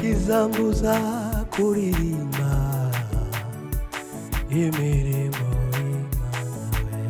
ntakizambuza kuririmba imirimo y'Imana we.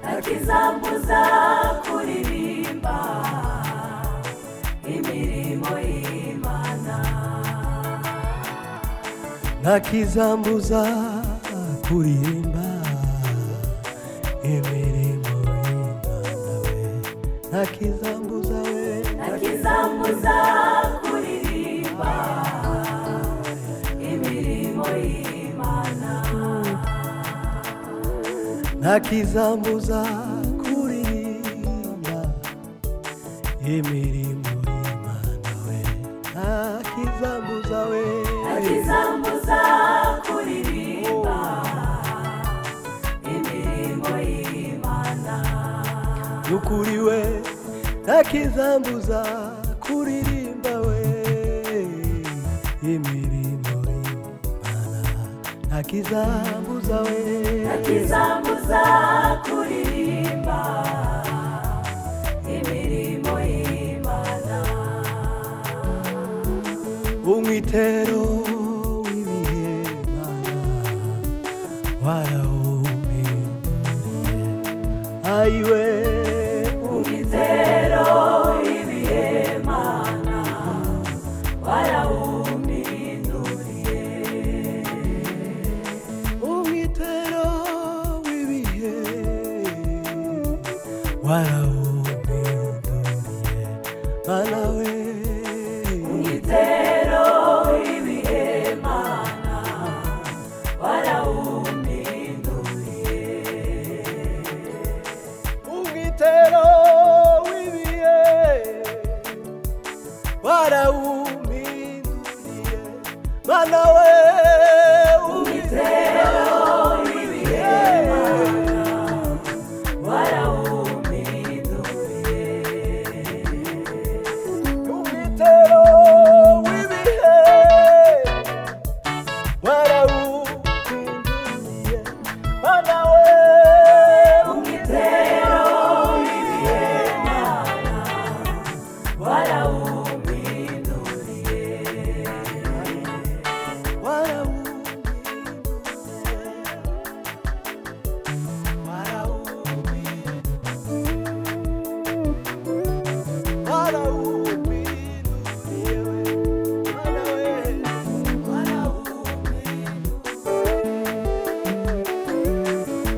Ntakizambuza kuririmba imirimo y'Imana. Ntakizambuza kuririmba imirimo y'Imana we. Ntakizambuza we. Ntakizambuza kuririmba imirimo y'Imana. Ntakizambuza kuririmba imirimo y'Imana we. Ntakizambuza we. Ntakizambuza kuririmba imirimo y'Imana. Nukuri we. Ntakizambuza kuririmba we imirimo y'Imana. Ntakizambuza we. Ntakizambuza kuririmba imirimo y'Imana. Umwitero w'ibihe Mana warawumpinduriye. Ayiwe umwitero w'ibihe Mana warawumpinduriye. umwitero w'ibihe warawumpinduriye. Mana we. Umwitero w'ibihe Mana warawumpinduriye. Umwitero w'ibihe warawumpinduriye. Mana we. Umwitero w'ibihe Mana warawumpinduriye. Umwitero w'ibihe warawumpinduriye. Mana we. Umwitero w'ibihe Mana warawumpinduriye.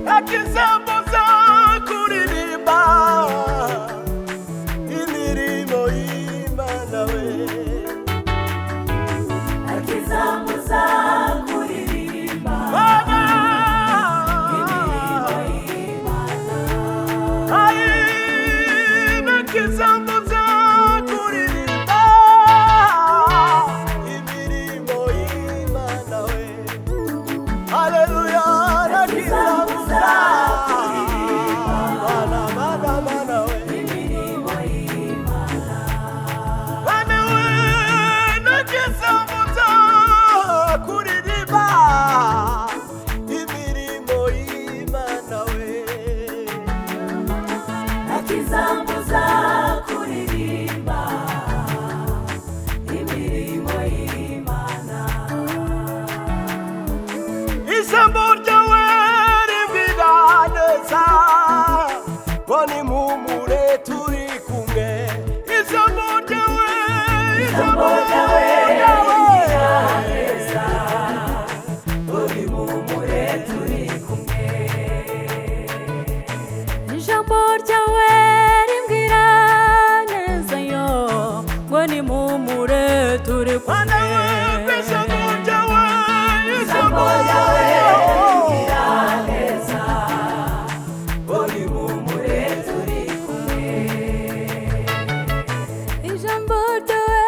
Ntakizambuza kuririmba imirimo y'Imana we. Ntakizambuza kuririmba imirimo y'Imana. Ntakizambuza kuririmba imirimo y'Imana we. Haleluya. Ntakizambuza Mana we. Imirimo y'Imana. Mana we. Ntakizambuza kuririmba imirimo y'Imana we. Ntakizambuza kuririmba imirimo y'Imana. Ijambo ryawe rimbwira neza ngo nimpumure turi kumwe. Ijambo ryawe. Ijambo ryawe rimbwira neza ngo nimpumure turi kumwe. Ijambo ryawe rimbwira neza yo ngo nimpumure turi Mana kumwe. we. Ijambo ryawe. Ijambo ryawe rimbwira neza ngo nimpumure turi kumwe. Ijambo ryawe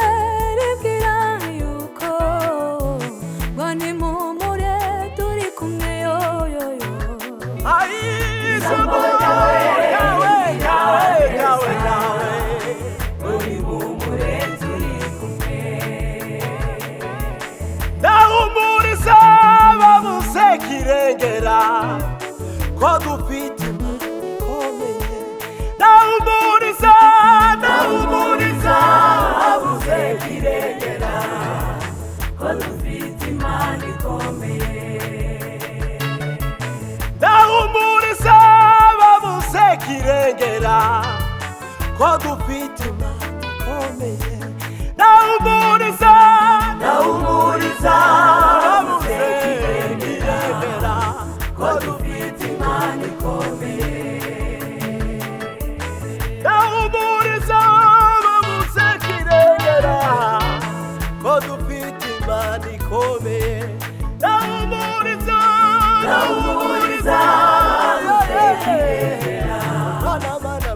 rimbwira yuko ngo nimpumure turi kumwe yo yo yo. Ijambo ryawe. ngo nimpumure turi kumwe. Ndahumuriza babuze kirengera ko dufite Imana ikomeye. Ndahumuriza Abuze kirengera ko dufite Imana ikomeye ndahumuriza ababuze kirengera ko dufite Imana ikomeye ndahumuriza ababuze kirengera ko dufite Imana ikomeye ndahumuriza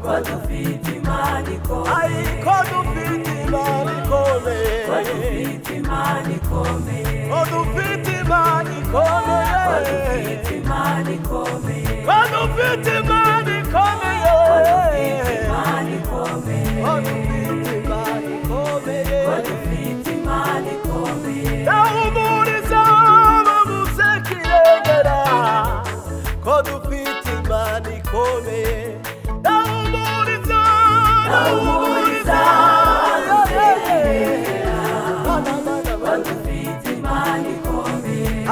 ko dufite Imana ikomeye ko dufite Imana ikomeye ko dufite Imana ikomeye ko dufite Imana ikomeye ko dufite Imana ikomeye ko dufite Imana ikomeye ko dufite Imana ikomeye ko dufite Imana ikomeye ndahumuriza ababuze kirengera ko dufite Imana ikomeye ndahumuriza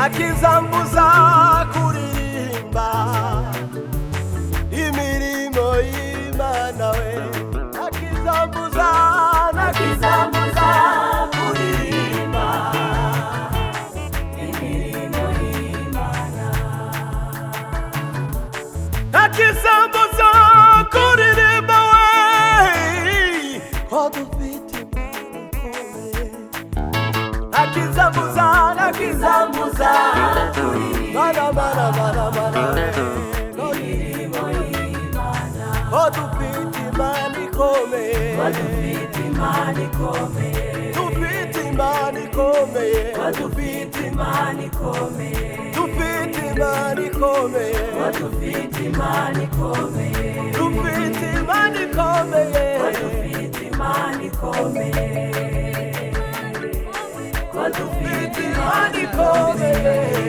akizambuza kuririmba imirimo y'Imana we akizambuza kuririmba imirimo y'Imana akizambuza kuririmba we ko dufite Imana ikomeye akizambuza imirimo y'Imana ko dufite Imana ikomeye ko dufite Imana ikomeye dufite Imana ikomeye ko dufite Imana ikomeye dufite Imana ikomeye ko dufite Imana ikomeye dufite Imana ikomeye ko dufite Imana ikomeye ko dufite Imana ikomeye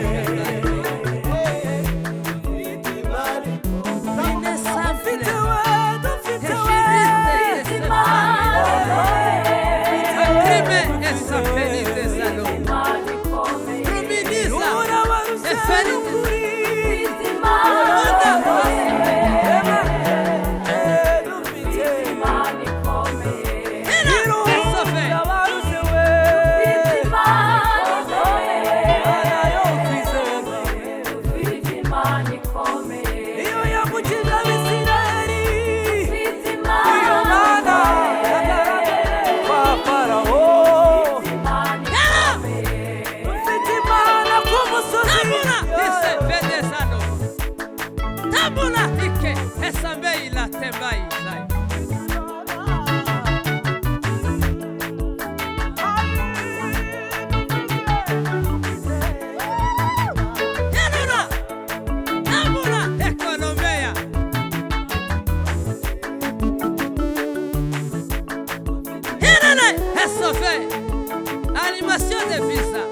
Animation de visa.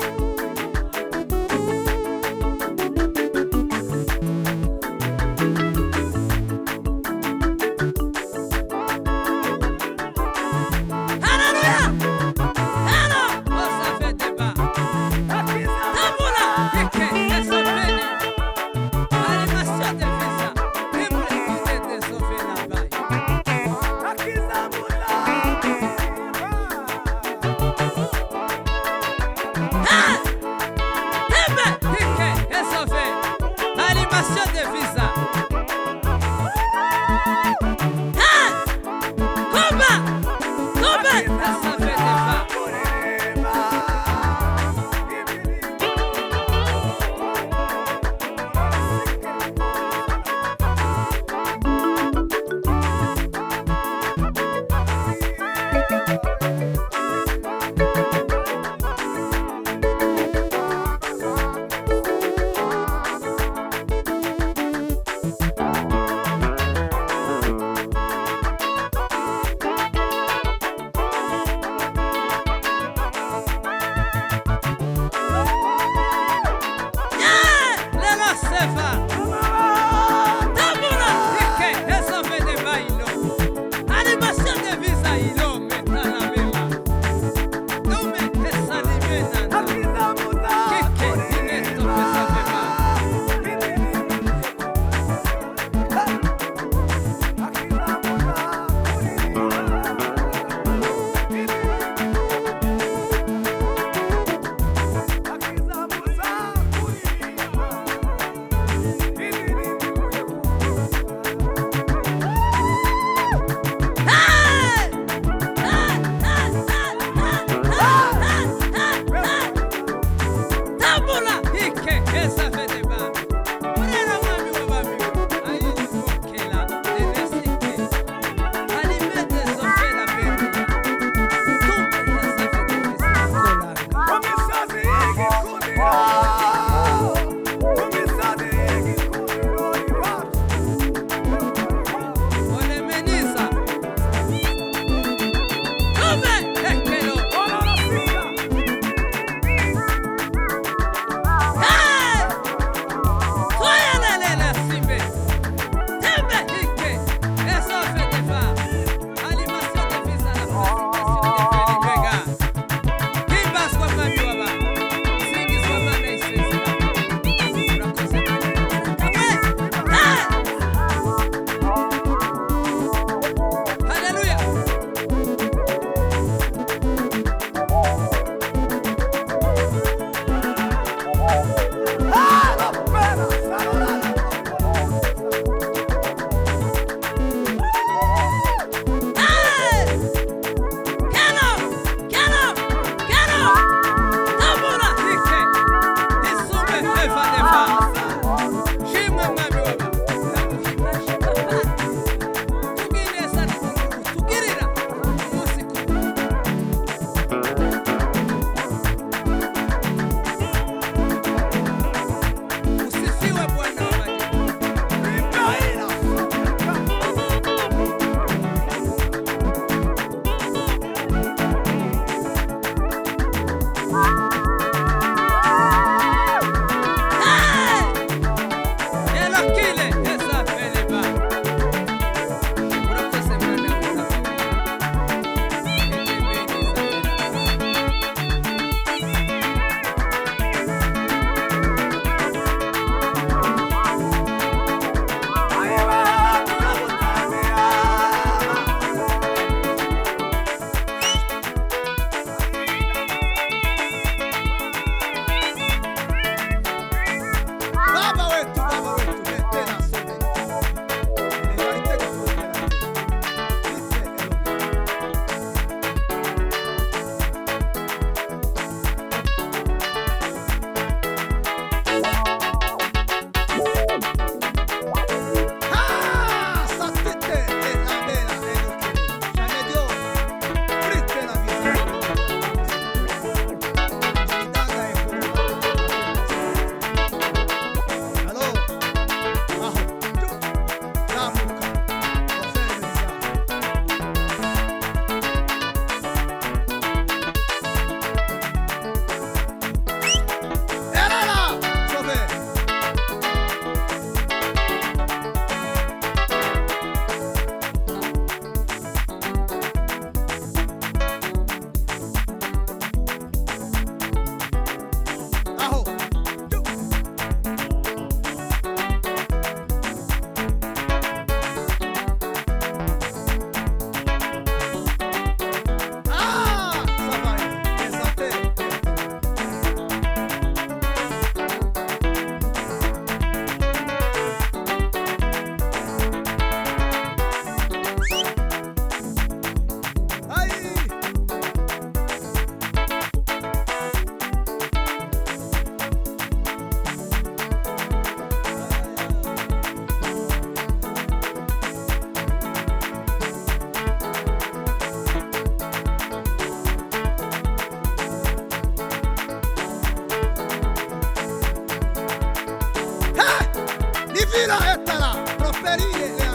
Ira etara, properire le